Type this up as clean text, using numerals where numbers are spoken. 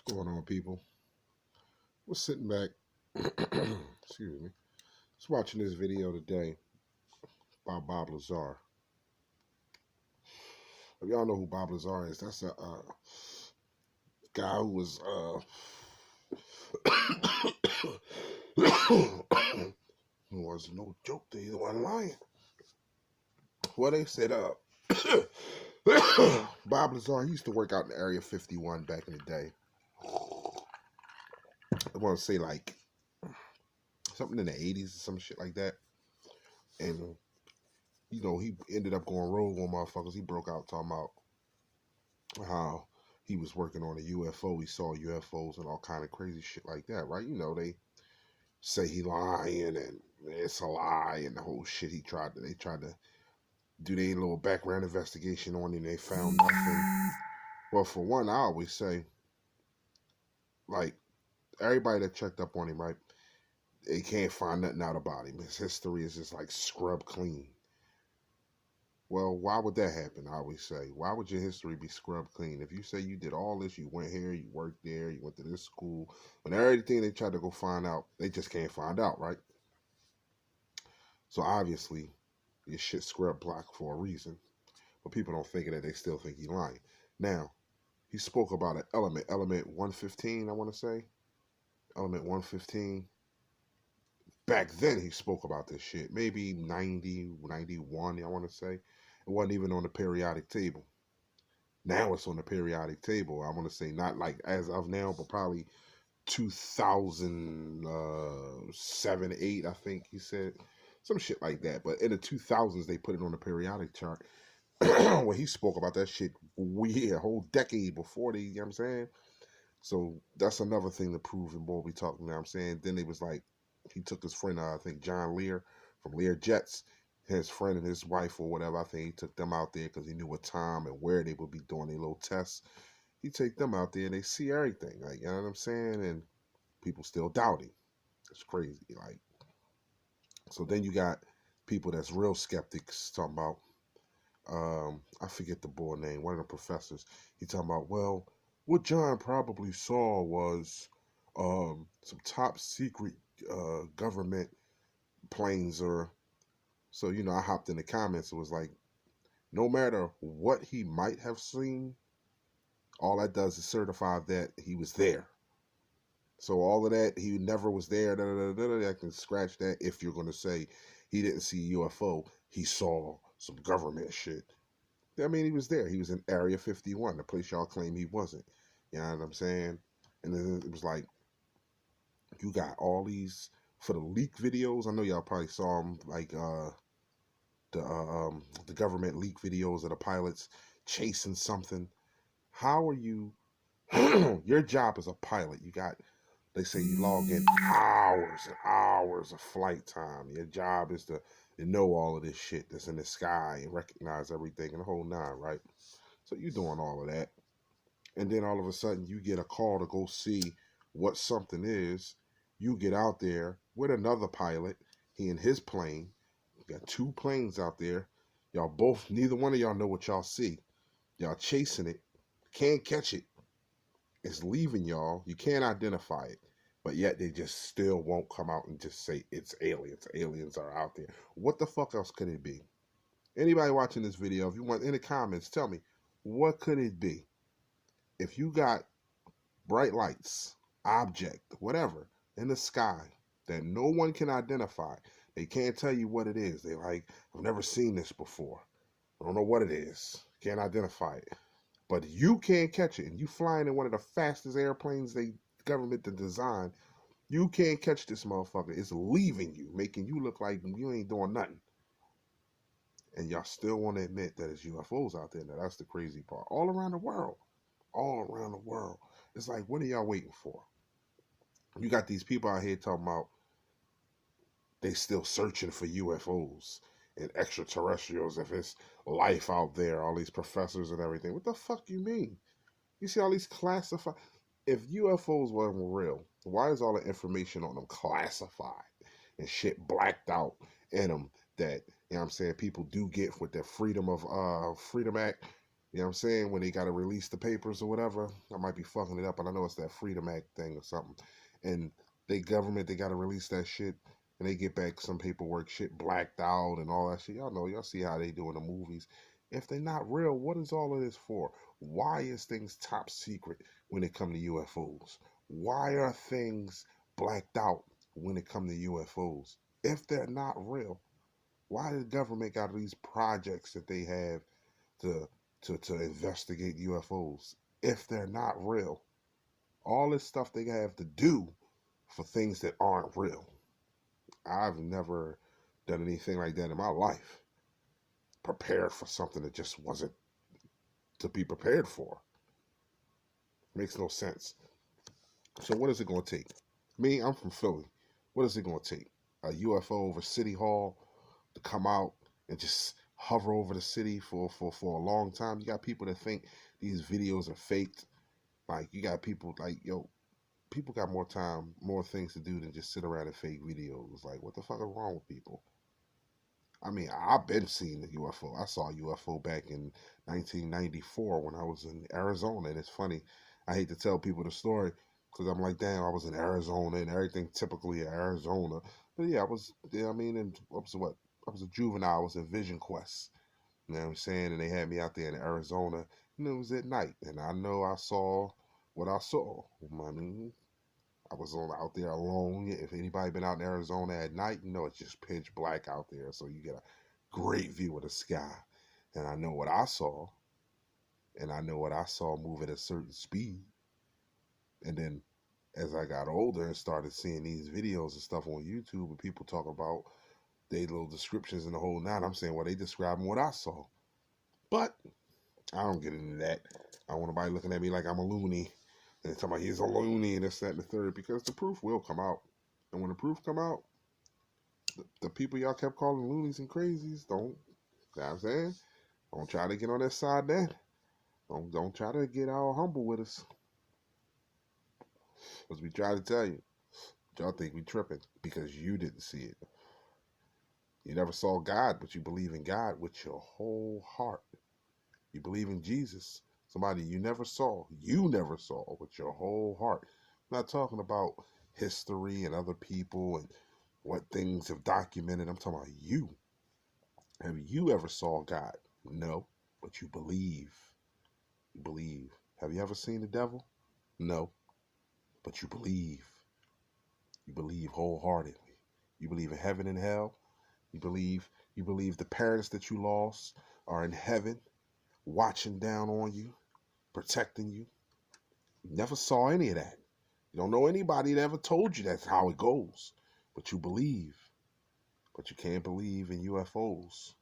Going on, people? We're sitting back, excuse me, just watching this video today by Bob Lazar. If y'all know who Bob Lazar is, that's a guy who was who was no joke. They wasn't lying. Well, they said Bob Lazar, he used to work out in Area 51 back in the day. I want to say like something in the 80s or some shit like that. And he ended up going rogue on motherfuckers. He broke out talking about how he was working on a UFO. He saw UFOs and all kind of crazy shit like that, right? They say he lying and it's a lie and the whole shit. They tried to do their little background investigation on him and they found nothing. Well, for one, I always say, like, everybody that checked up on him, right, they can't find nothing out about him. His history is just like scrub clean. Well, why would that happen? I always say, why would your history be scrubbed clean? If you say you did all this, you went here, you worked there, you went to this school, but everything they tried to go find out, they just can't find out, right? So obviously, your shit scrubbed black for a reason, but people don't think of that. They still think he's lying. Now, he spoke about an element 115, I want to say. Element 115. Back then, he spoke about this shit. Maybe 90, 91, I want to say. It wasn't even on the periodic table. Now it's on the periodic table. I want to say not like as of now, but probably 2007, 8, I think he said. Some shit like that. But in the 2000s, they put it on the periodic chart. When he spoke about that shit, a whole decade before you know what I'm saying? So that's another thing to prove and more we talking, you know what I'm saying? Then it was like, he took his friend, I think John Lear from Lear Jets, his friend and his wife or whatever. I think he took them out there because he knew what time and where they would be doing their little tests. He take them out there and they see everything, like, you know what I'm saying? And people still doubt him. It's crazy, like. So then you got people that's real skeptics talking about, I forget the boy name, one of the professors. He talking about, well, what John probably saw was some top secret government planes. Or so I hopped in the comments. It was like, no matter what he might have seen, all that does is certify that he was there. So all of that, he never was there, I can scratch that. If you're going to say he didn't see UFO, he saw some government shit. I mean, he was there. He was in Area 51, the place y'all claim he wasn't. You know what I'm saying? And then it was like, you got all these, for the leak videos, I know y'all probably saw them, like the government leak videos of the pilots chasing something. How are you, your job as a pilot, they say you log in hours and hours of flight time. Your job is to know all of this shit that's in the sky and recognize everything and the whole nine, right? So you're doing all of that. And then all of a sudden you get a call to go see what something is. You get out there with another pilot, he in his plane. You got two planes out there. Y'all both, neither one of y'all know what y'all see. Y'all chasing it, can't catch it. It's leaving y'all. You can't identify it. But yet they just still won't come out and just say it's aliens. Aliens are out there. What the fuck else could it be? Anybody watching this video, if you want in the comments, tell me, what could it be? If you got bright lights, object, whatever, in the sky that no one can identify, they can't tell you what it is. They like, I've never seen this before. I don't know what it is. Can't identify it. But you can't catch it. And you flying in one of the fastest airplanes the government to design. You can't catch this motherfucker. It's leaving you, making you look like you ain't doing nothing. And y'all still want to admit that it's UFOs out there. Now, that's the crazy part. All around the world. All around the world. It's like, what are y'all waiting for? You got these people out here talking about they still searching for UFOs and extraterrestrials, if it's life out there, all these professors and everything. What the fuck you mean? You see all these classified... If UFOs weren't real, why is all the information on them classified and shit blacked out in them that, you know what I'm saying, people do get with their Freedom Act, You know what I'm saying? When they got to release the papers or whatever, I might be fucking it up, but I know it's that Freedom Act thing or something. And they government, they got to release that shit, and they get back some paperwork, shit blacked out and all that shit. Y'all know, y'all see how they do in the movies. If they're not real, what is all of this for? Why is things top secret when it come to UFOs? Why are things blacked out when it come to UFOs? If they're not real, why does the government got these projects that they have to to investigate UFOs if they're not real? All this stuff they have to do for things that aren't real. I've never done anything like that in my life. Prepared for something that just wasn't to be prepared for. Makes no sense. So what is it going to take? Me, I'm from Philly. What is it going to take? A UFO over City Hall to come out and just hover over the city for a long time? You got people that think these videos are faked. Like, you got people like, yo, people got more time, more things to do than just sit around and fake videos. Like, what the fuck is wrong with people? I mean, I've been seeing the UFO. I saw a UFO back in 1994 when I was in Arizona. And it's funny, I hate to tell people the story because I'm like, damn, I was in Arizona and everything typically in Arizona. But yeah, I was, yeah, I mean, and I was what? I was a juvenile. I was in Vision Quest. You know what I'm saying? And they had me out there in Arizona, and it was at night. And I know I saw what I saw. I mean, I was out there alone. If anybody been out in Arizona at night, you know it's just pitch black out there. So you get a great view of the sky. And I know what I saw. And I know what I saw move at a certain speed. And then as I got older and started seeing these videos and stuff on YouTube and people talk about their little descriptions and the whole nine, I'm saying, well, they describing what I saw. But I don't get into that. I don't want nobody looking at me like I'm a loony. And talking about he's a loony and this, that, and the third, because the proof will come out. And when the proof come out, the people y'all kept calling loonies and crazies, don't, you know what I'm saying? Don't try to get on that side then. Don't try to get all humble with us. Because we try to tell you, y'all think we tripping because you didn't see it. You never saw God, but you believe in God with your whole heart. You believe in Jesus, somebody you never saw with your whole heart. I'm not talking about history and other people and what things have documented. I'm talking about you. Have you ever saw God? No, but you believe. You believe. Have you ever seen the devil? No, but you believe. You believe wholeheartedly. You believe in heaven and hell. You believe the parents that you lost are in heaven, watching down on you, protecting you. You never saw any of that. You don't know anybody that ever told you that's how it goes. But you believe. But you can't believe in UFOs.